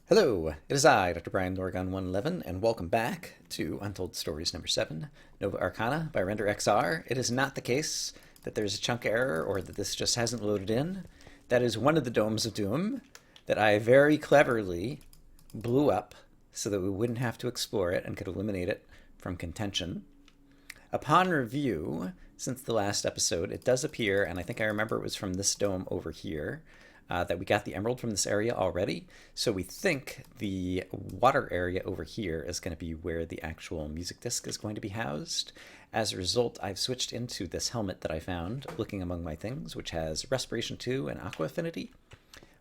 Hello, it is I, Dr. Brian Lorgon 111, and welcome back to Untold Stories number 7, Nova Arcana by renderXR. It is not the case that there's a chunk error or that this just hasn't loaded in. That is one of the domes of doom that I very cleverly blew up so that we wouldn't have to explore it and could eliminate it from contention. Upon review, since the last episode, it does appear, and I think I remember it was from this dome over here, that we got the emerald from this area already. So we think the water area over here is going to be where the actual music disc is going to be housed. As a result, I've switched into this helmet that I found looking among my things, which has Respiration 2 and Aqua Affinity,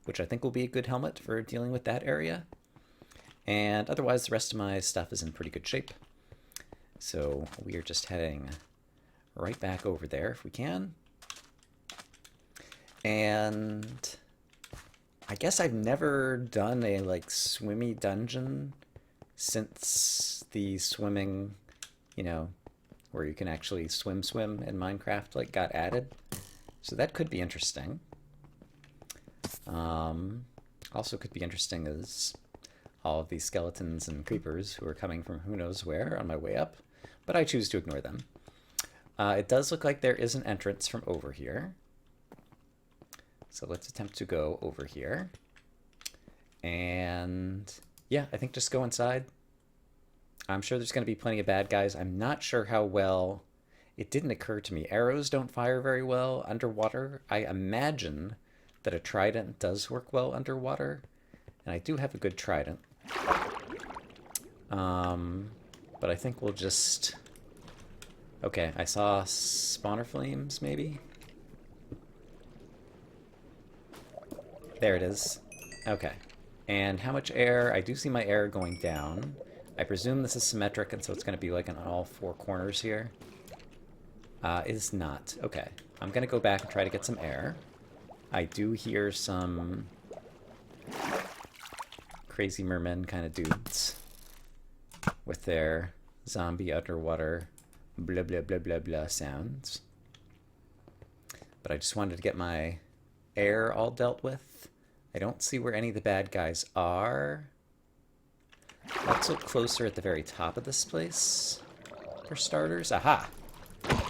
which I think will be a good helmet for dealing with that area. And otherwise, the rest of my stuff is in pretty good shape. So we are just heading right back over there if we can. And I guess I've never done a swimmy dungeon since the swimming, where you can actually swim in Minecraft got added. So that could be interesting. Also could be interesting is all of these skeletons and creepers who are coming from who knows where on my way up, but I choose to ignore them. It does look like there is an entrance from over here. So let's attempt to go over here. And yeah, I think just go inside. I'm sure there's going to be plenty of bad guys. I'm not sure how well... It didn't occur to me. Arrows don't fire very well underwater. I imagine that a trident does work well underwater. And I do have a good trident. But I think we'll just... Okay, I saw spawner flames, maybe? There it is. Okay. And how much air? I do see my air going down. I presume this is symmetric, and so it's going to be like on all four corners here. It is not. Okay. I'm going to go back and try to get some air. I do hear some crazy mermen kind of dudes with their zombie underwater blah blah blah blah blah sounds. But I just wanted to get my air all dealt with. I don't see where any of the bad guys are. Let's look closer at the very top of this place for starters. Aha!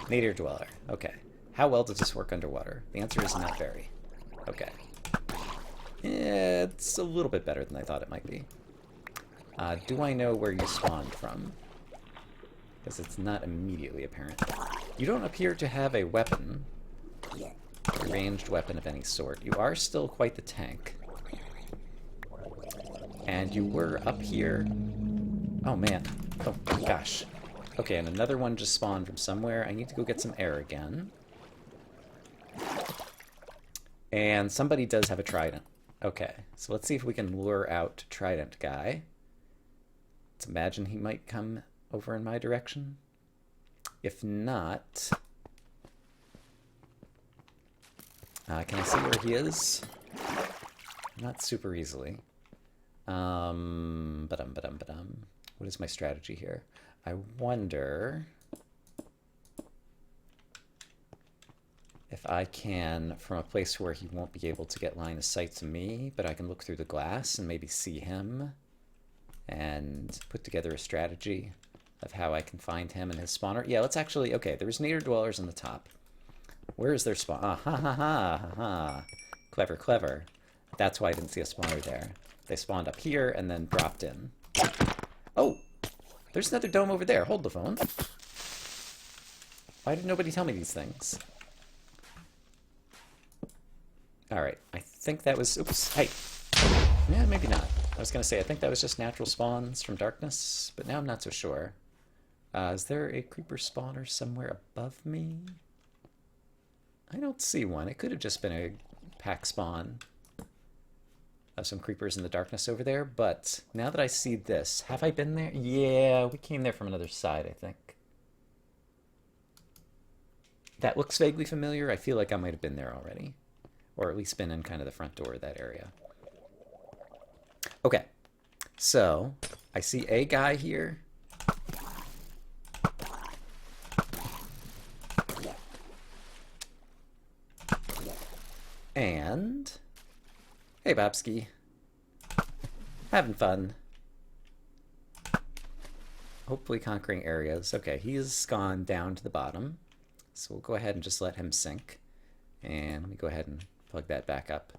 Nadir Dweller. Okay. How well does this work underwater? The answer is not very. Okay. Yeah, it's a little bit better than I thought it might be. Do I know where you spawned from? Because it's not immediately apparent. You don't appear to have a weapon. A ranged weapon of any sort. You are still quite the tank. And you were up here. Oh man. Oh gosh. Okay, and another one just spawned from somewhere. I need to go get some air again. And somebody does have a trident. Okay, so let's see if we can lure out Trident Guy. Let's imagine he might come over in my direction. If not... can I see where he is? Not super easily. What is my strategy here? I wonder if I can, from a place where he won't be able to get line of sight to me, but I can look through the glass and maybe see him and put together a strategy of how I can find him and his spawner. Yeah, let's actually... Okay, there's Nadir Dwellers on the top. Where is their spawn? Ah, ha, ha, ha, ha, ha. Clever, clever. That's why I didn't see a spawner there. They spawned up here and then dropped in. Oh! There's another dome over there. Hold the phone. Why did nobody tell me these things? Alright, I think that was... Oops, hey! Yeah, maybe not. I was going to say, I think that was just natural spawns from darkness, but now I'm not so sure. Is there a creeper spawner somewhere above me? I don't see one. It could have just been a pack spawn of some creepers in the darkness over there, but now that I see this, have I been there? Yeah, we came there from another side, I think. That looks vaguely familiar. I feel like I might have been there already, or at least been in kind of the front door of that area. Okay, so I see a guy here. And... Hey, Babsky. Having fun. Hopefully conquering areas. Okay, he's gone down to the bottom. So we'll go ahead and just let him sink. And let me go ahead and plug that back up.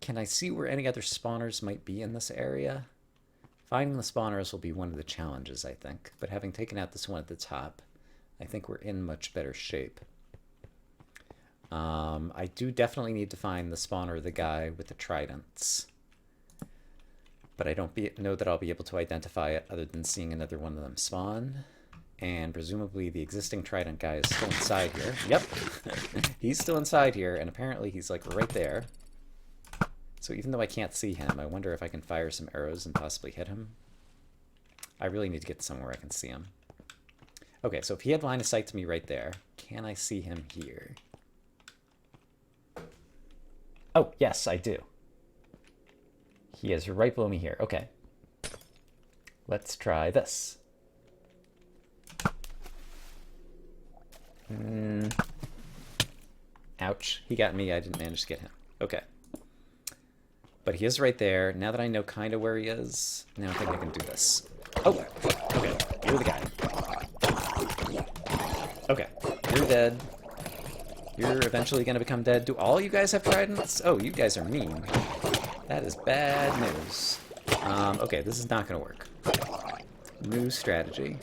Can I see where any other spawners might be in this area? Finding the spawners will be one of the challenges, I think. But having taken out this one at the top, I think we're in much better shape. I do definitely need to find the spawner of the guy with the tridents. But I don't know that I'll be able to identify it other than seeing another one of them spawn. And presumably the existing trident guy is still inside here. Yep, he's still inside here, and apparently he's like right there. So even though I can't see him, I wonder if I can fire some arrows and possibly hit him. I really need to get somewhere where I can see him. Okay, so if he had line of sight to me right there, can I see him here? Oh, yes, I do. He is right below me here. Okay. Let's try this. Ouch. He got me. I didn't manage to get him. Okay. But he is right there. Now that I know kind of where he is, now I think I can do this. Oh, okay. You're the guy. Okay. You're dead. You're eventually going to become dead. Do all you guys have tridents? Oh, you guys are mean. That is bad news. Okay, this is not going to work. New strategy.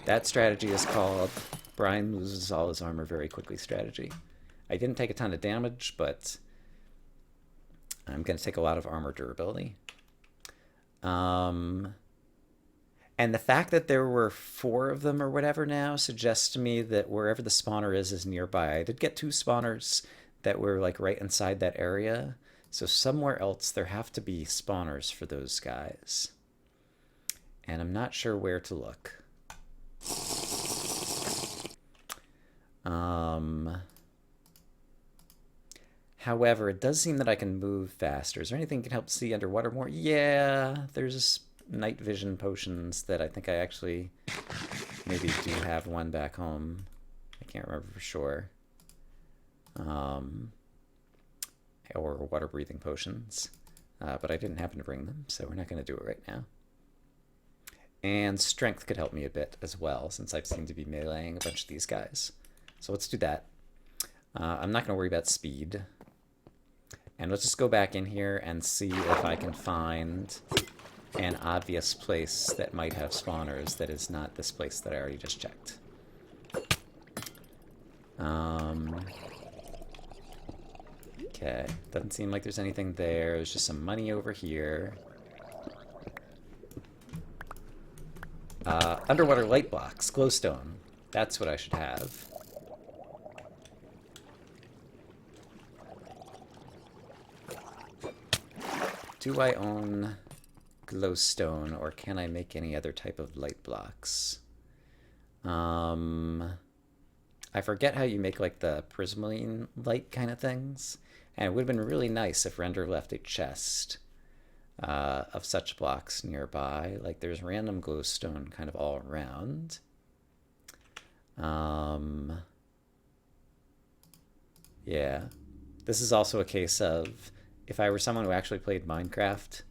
That strategy is called Brian loses all his armor very quickly strategy. I didn't take a ton of damage, but I'm going to take a lot of armor durability. And the fact that there were 4 of them or whatever now suggests to me that wherever the spawner is nearby. I did get 2 spawners that were like right inside that area. So somewhere else there have to be spawners for those guys. And I'm not sure where to look. However, it does seem that I can move faster. Is there anything that can help see underwater more? Yeah, there's night vision potions that I think I actually maybe do have one back home. I can't remember for sure. Or water breathing potions. But I didn't happen to bring them, so we're not going to do it right now. And strength could help me a bit as well, since I seem to be meleeing a bunch of these guys. So let's do that. I'm not going to worry about speed. And let's just go back in here and see if I can find an obvious place that might have spawners that is not this place that I already just checked. Okay, doesn't seem like there's anything there. There's just some money over here. Underwater light blocks, glowstone. That's what I should have. Do I own glowstone, or can I make any other type of light blocks? I forget how you make like the prismaline light kind of things. And it would have been really nice if Render left a chest of such blocks nearby. Like there's random glowstone kind of all around. Yeah. This is also a case of if I were someone who actually played Minecraft,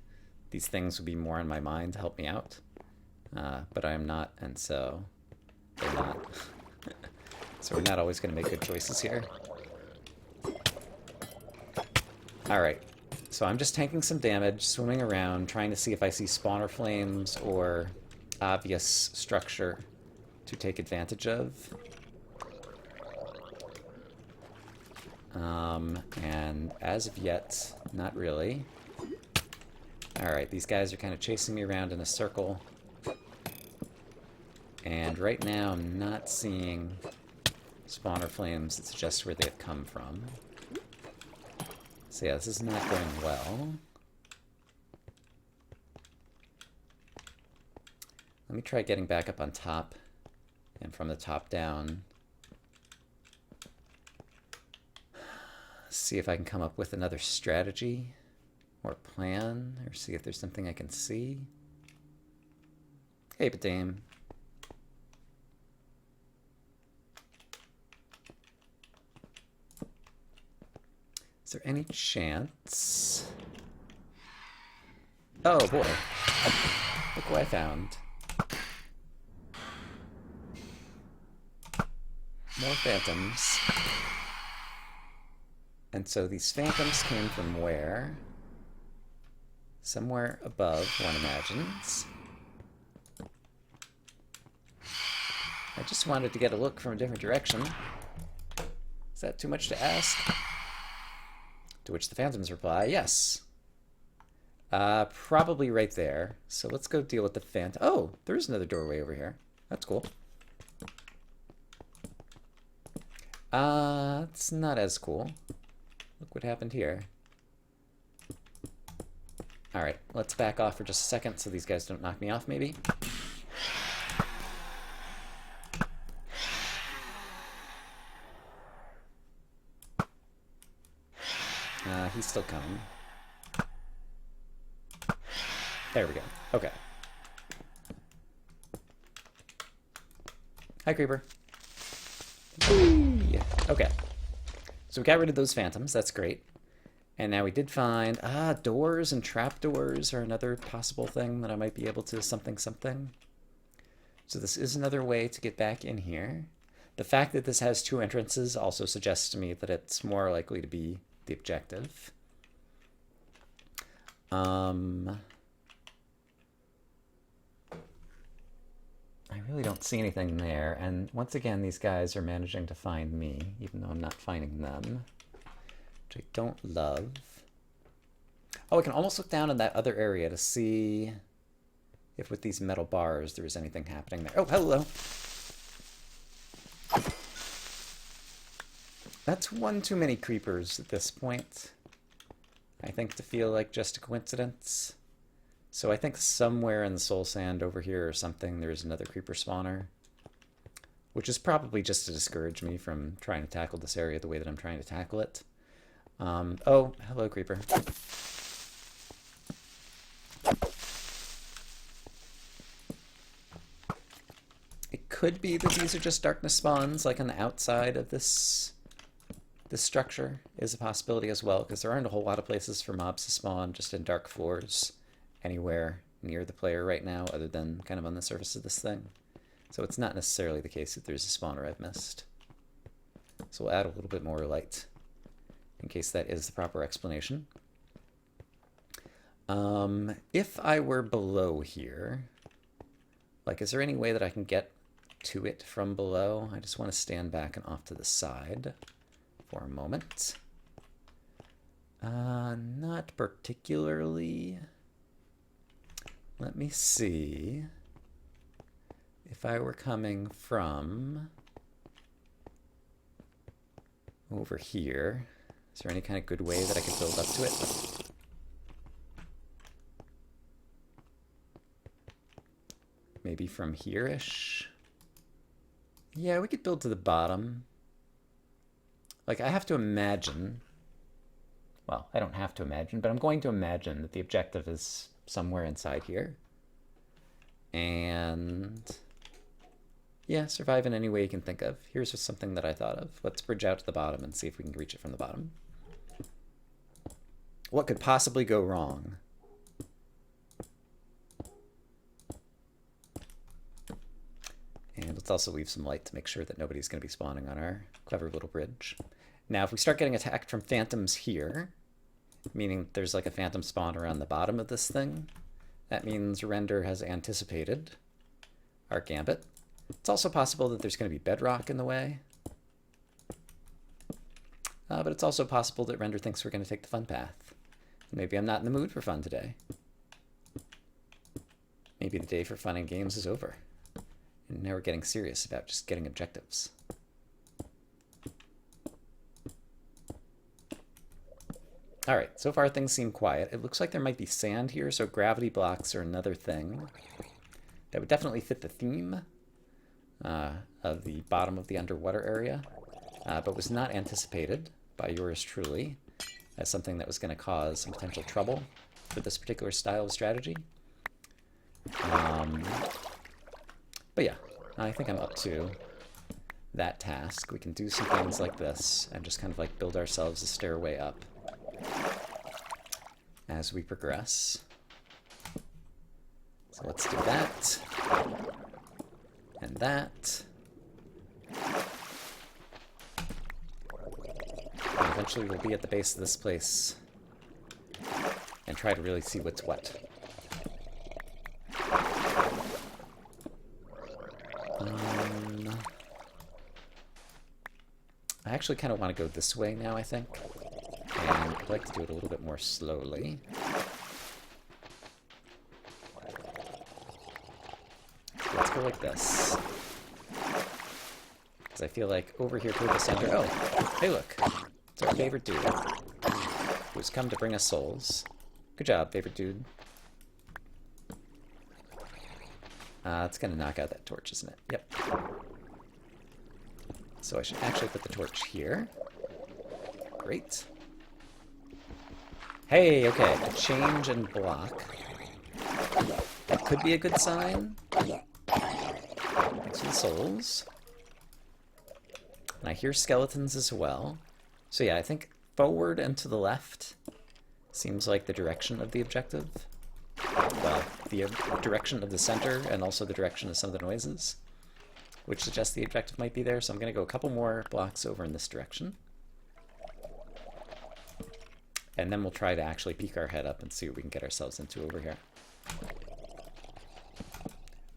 these things would be more on my mind to help me out. But I am not, and so they're not. So we're not always going to make good choices here. Alright, so I'm just tanking some damage, swimming around, trying to see if I see spawner flames or obvious structure to take advantage of. And as of yet, not really. Alright, these guys are kind of chasing me around in a circle. And right now I'm not seeing spawner flames that suggest where they've come from. So yeah, this is not going well. Let me try getting back up on top and from the top down. See if I can come up with another strategy or plan, or see if there's something I can see. Hey, Badame. Is there any chance Oh boy. Look what I found. More phantoms. And so these phantoms came from where? Somewhere above, one imagines. I just wanted to get a look from a different direction. Is that too much to ask? To which the phantoms reply, yes. Probably right there. So let's go deal with the phantom. Oh, there's another doorway over here. That's cool. It's not as cool. Look what happened here. Alright, let's back off for just a second so these guys don't knock me off, maybe. He's still coming. There we go. Okay. Hi, Creeper. Whee! Okay. So we got rid of those phantoms. That's great. And now we did find... doors and trapdoors are another possible thing that I might be able to something. So this is another way to get back in here. The fact that this has two entrances also suggests to me that it's more likely to be the objective. I really don't see anything there, and once again these guys are managing to find me, even though I'm not finding them, which I don't love. Oh, I can almost look down in that other area to see if with these metal bars there is anything happening there. Oh, hello! That's one too many creepers at this point, I think, to feel like just a coincidence. So I think somewhere in the soul sand over here or something there's another creeper spawner, which is probably just to discourage me from trying to tackle this area the way that I'm trying to tackle it. Oh, hello, creeper. It could be that these are just darkness spawns, like on the outside of this structure is a possibility as well, because there aren't a whole lot of places for mobs to spawn just in dark floors anywhere near the player right now, other than kind of on the surface of this thing. So it's not necessarily the case that there's a spawner I've missed. So we'll add a little bit more light in case that is the proper explanation. If I were below here, like, is there any way that I can get to it from below? I just want to stand back and off to the side for a moment. Not particularly. Let me see. If I were coming from over here, is there any kind of good way that I could build up to it? Maybe from here-ish? Yeah, we could build to the bottom. Like, I have to imagine... Well, I don't have to imagine, but I'm going to imagine that the objective is somewhere inside here. And... yeah, survive in any way you can think of. Here's just something that I thought of. Let's bridge out to the bottom and see if we can reach it from the bottom. What could possibly go wrong? And let's also leave some light to make sure that nobody's going to be spawning on our clever little bridge. Now, if we start getting attacked from phantoms here, meaning there's like a phantom spawner on the bottom of this thing, that means Render has anticipated our gambit. It's also possible that there's going to be bedrock in the way. But it's also possible that Render thinks we're going to take the fun path. Maybe I'm not in the mood for fun today. Maybe the day for fun and games is over. And now we're getting serious about just getting objectives. Alright, so far things seem quiet. It looks like there might be sand here, so gravity blocks are another thing. That would definitely fit the theme of the bottom of the underwater area, but was not anticipated by yours truly as something that was going to cause some potential trouble for this particular style of strategy. But yeah, I think I'm up to that task. We can do some things like this and just kind of like build ourselves a stairway up as we progress. let's do that. And that. And eventually we'll be at the base of this place and try to really see what's what. I actually kind of want to go this way now, I think. And I'd like to do it a little bit more slowly. Let's go like this. Because I feel like over here toward the center... Oh, hey look. It's our favorite dude. Who's come to bring us souls. Good job, favorite dude. It's going to knock out that torch, isn't it? Yep. So I should actually put the torch here. Great. Hey, okay, a change and block. That could be a good sign. Thanks for the souls. And I hear skeletons as well. So yeah, I think forward and to the left seems like the direction of the objective. Well, the direction of the center and also the direction of some of the noises, which suggests the objective might be there. So I'm going to go a couple more blocks over in this direction. And then we'll try to actually peek our head up and see what we can get ourselves into over here.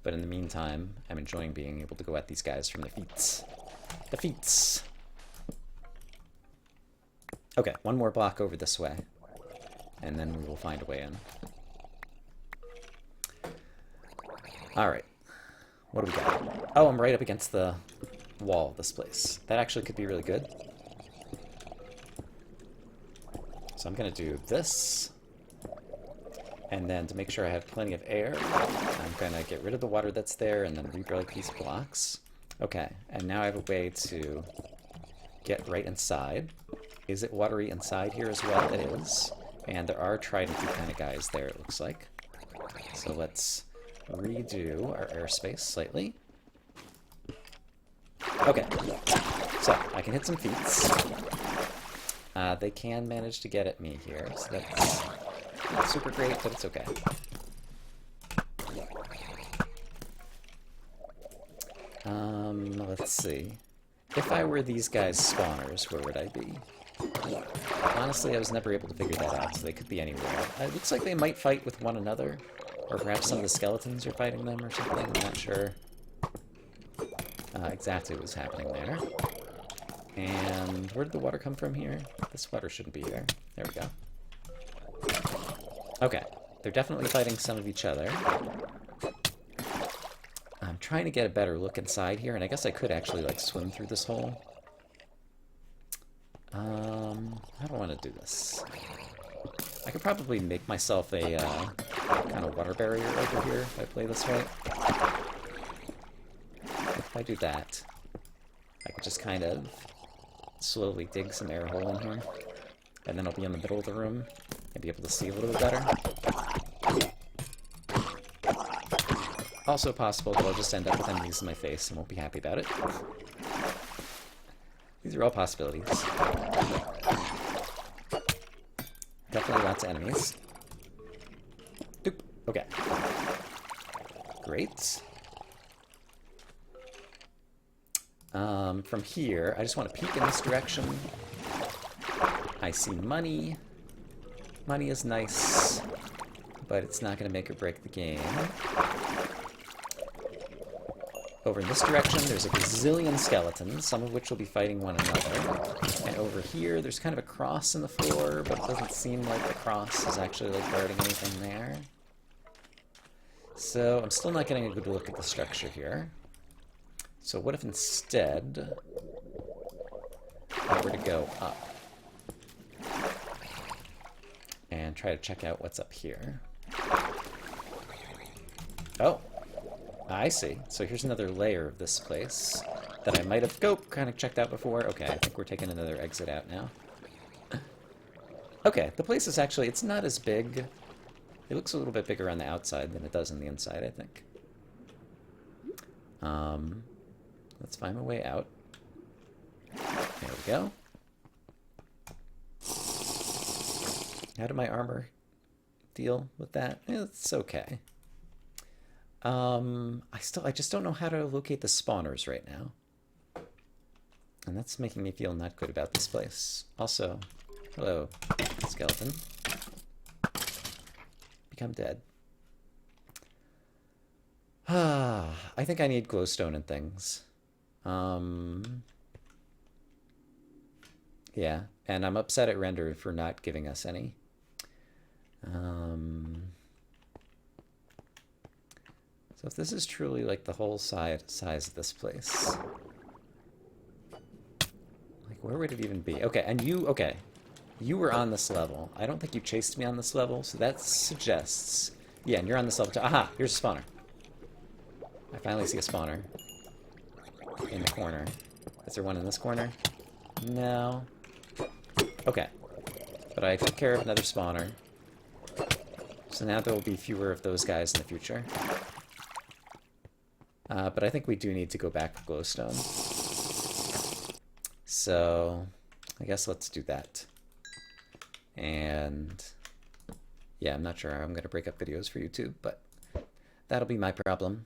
But in the meantime, I'm enjoying being able to go at these guys from the feet. The feet! Okay, one more block over this way. And then we will find a way in. Alright. What do we got? Oh, I'm right up against the wall of this place. That actually could be really good. So I'm going to do this. And then to make sure I have plenty of air, I'm going to get rid of the water that's there and then rebuild these blocks. Okay, and now I have a way to get right inside. Is it watery inside here as well? It is. And there are tridenty kind of guys there, it looks like. So let's redo our airspace slightly. Okay, so I can hit some feats. They can manage to get at me here, so that's not super great, but it's okay. Let's see. If I were these guys' spawners, where would I be? Honestly, I was never able to figure that out, so they could be anywhere. It looks like they might fight with one another, or perhaps some of the skeletons are fighting them or something. I'm not sure exactly what's happening there. And where did the water come from here? This water shouldn't be here. There we go. Okay, they're definitely fighting some of each other. I'm trying to get a better look inside here, and I guess I could actually, like, swim through this hole. How do I want to do this? I could probably make myself a kind of water barrier over here if I play this right. If I do that, I could just kind of slowly dig some air hole in here, and then I'll be in the middle of the room and be able to see a little bit better. Also possible that I'll just end up with enemies in my face and won't be happy about it. These are all possibilities. Definitely lots of enemies. Doop. Okay. Great. From here, I just want to peek in this direction. I see money. Money is nice, but it's not going to make or break the game. Over in this direction, there's a gazillion skeletons, some of which will be fighting one another. And over here, there's kind of a cross in the floor, but it doesn't seem like the cross is actually, like, guarding anything there. So I'm still not getting a good look at the structure here. So what if instead I were to go up and try to check out what's up here? Oh, I see. So here's another layer of this place that I might have kind of checked out before. Okay, I think we're taking another exit out now. Okay, the place is actually, it's not as big. It looks a little bit bigger on the outside than it does on the inside, I think. Let's find my way out. There we go. How did my armor deal with that? It's okay. I just don't know how to locate the spawners right now. And that's making me feel not good about this place. Also, hello, skeleton. Become dead. I think I need glowstone and things. Yeah, and I'm upset at Render for not giving us any. So if this is truly like the whole size of this place, like where would it even be? Okay, and you, okay, you were on this level. I don't think you chased me on this level, so that suggests, yeah, and you're on this level too. Aha, here's a spawner. I finally see a spawner in the corner. Is there one in this corner? No. Okay, but I took care of another spawner. So now there will be fewer of those guys in the future. But I think we do need to go back to glowstone. So I guess let's do that. And yeah, I'm not sure how I'm going to break up videos for YouTube, but that'll be my problem.